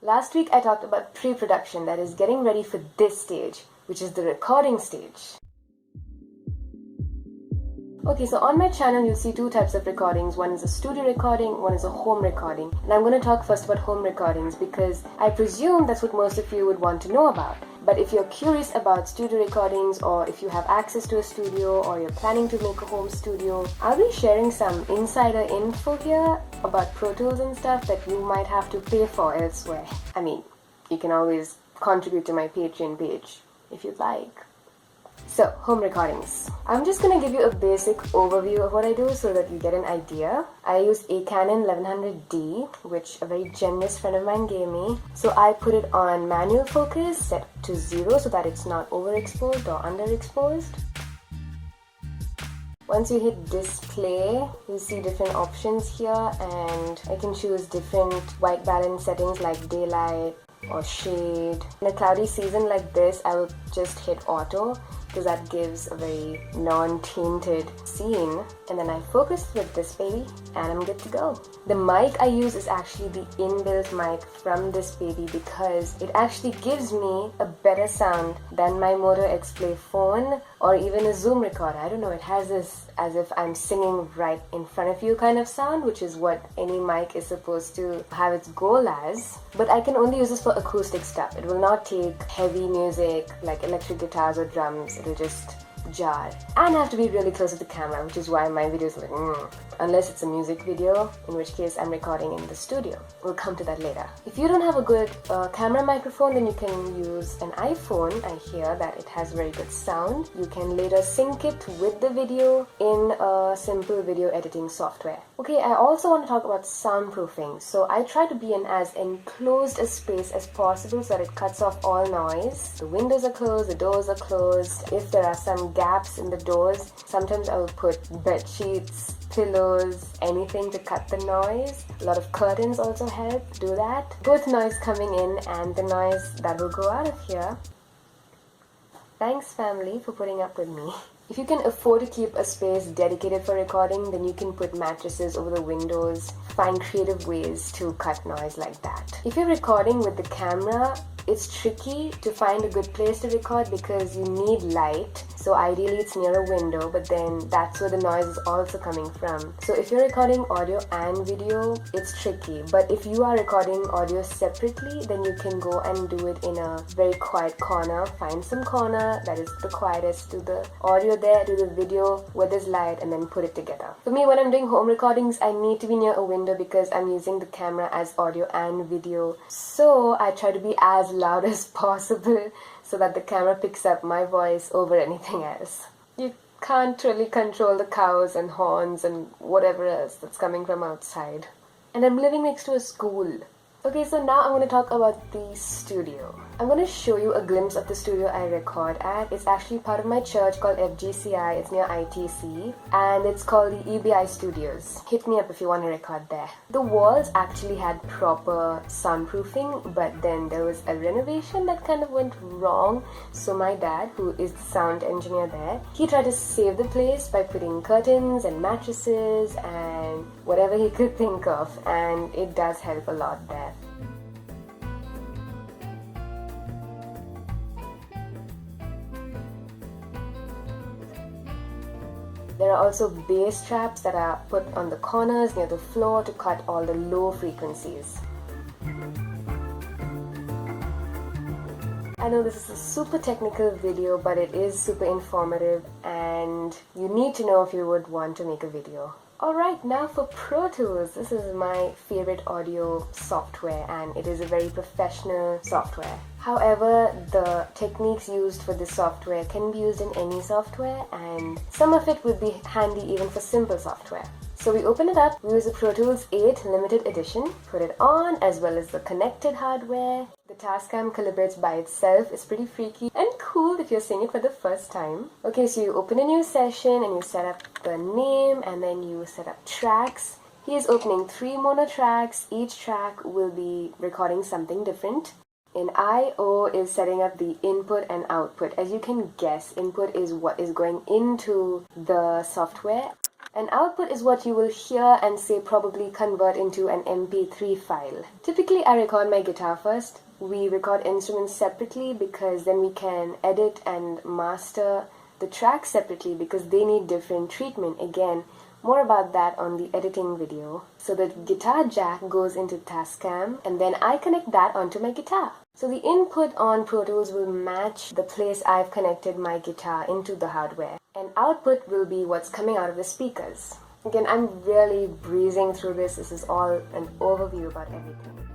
Last week I talked about pre-production, that is getting ready for this stage, which is the recording stage. Okay, so on my channel you'll see two types of recordings. One is a studio recording, one is a home recording. And I'm going to talk first about home recordings because I presume that's what most of you would want to know about. But if you're curious about studio recordings, or if you have access to a studio, or you're planning to make a home studio, I'll be sharing some insider info here about Pro Tools and stuff that you might have to pay for elsewhere. I mean, you can always contribute to my Patreon page if you'd like. So, home recordings. I'm just going to give you a basic overview of what I do so that you get an idea. I use a Canon 1100D, which a very generous friend of mine gave me. So I put it on manual focus, set to 0 so that it's not overexposed or underexposed. Once you hit display, you'll see different options here, and I can choose different white balance settings like daylight or shade. In a cloudy season like this, I will just hit auto because that gives a very non-tainted scene. And then I focus with this baby and I'm good to go. The mic I use is actually the inbuilt mic from this baby because it actually gives me a better sound than my Moto X Play phone or even a Zoom recorder. I don't know, it has this as if I'm singing right in front of you kind of sound, which is what any mic is supposed to have its goal as. But I can only use this for acoustic stuff. It will not take heavy music like electric guitars or drums. It'll just jar. And I have to be really close to the camera, which is why my videos are like unless it's a music video, in which case I'm recording in the studio. We'll come to that later. If you don't have a good camera microphone, then you can use an iPhone. I hear that it has very good sound. You can later sync it with the video in a simple video editing software. Okay, I also want to talk about soundproofing. So I try to be in as enclosed a space as possible so that it cuts off all noise. The windows are closed, the doors are closed. If there are some gaps in the doors, sometimes I will put bed sheets, pillows, anything to cut the noise. A lot of curtains also help do that. Both noise coming in and the noise that will go out of here. Thanks family for putting up with me. If you can afford to keep a space dedicated for recording, then you can put mattresses over the windows, find creative ways to cut noise like that. If you're recording with the camera, it's tricky to find a good place to record because you need light. So ideally it's near a window, but then that's where the noise is also coming from. So if you're recording audio and video, it's tricky. But if you are recording audio separately, then you can go and do it in a very quiet corner. Find some corner that is the quietest, do the audio there, do the video where there's light, and then put it together. For me, when I'm doing home recordings, I need to be near a window because I'm using the camera as audio and video. So I try to be as loud as possible so that the camera picks up my voice over anything else. You can't really control the cows and horns and whatever else that's coming from outside. And I'm living next to a school. Okay, so now I'm going to talk about the studio. I'm going to show you a glimpse of the studio I record at. It's actually part of my church called FGCI. It's near ITC. And it's called the EBI Studios. Hit me up if you want to record there. The walls actually had proper soundproofing, but then there was a renovation that kind of went wrong. So my dad, who is the sound engineer there, he tried to save the place by putting curtains and mattresses and whatever he could think of. And it does help a lot there. There are also bass traps that are put on the corners near the floor to cut all the low frequencies. I know this is a super technical video, but it is super informative and you need to know if you would want to make a video. Alright, now for Pro Tools. This is my favorite audio software and it is a very professional software. However, the techniques used for this software can be used in any software and some of it would be handy even for simple software. So we open it up, we use the Pro Tools 8 limited edition, put it on as well as the connected hardware. The Tascam calibrates by itself. It's pretty freaky and cool if you're seeing it for the first time. Okay, so you open a new session and you set up the name and then you set up tracks. He is opening 3 mono tracks. Each track will be recording something different. In I/O is setting up the input and output. As you can guess, input is what is going into the software And output is what you will hear and say probably convert into an MP3 file. Typically I record my guitar first. We record instruments separately because then we can edit and master the tracks separately because they need different treatment. Again, more about that on the editing video. So the guitar jack goes into Tascam and then I connect that onto my guitar. So the input on Pro Tools will match the place I've connected my guitar into the hardware. And output will be what's coming out of the speakers. Again, I'm really breezing through this. This is all an overview about everything.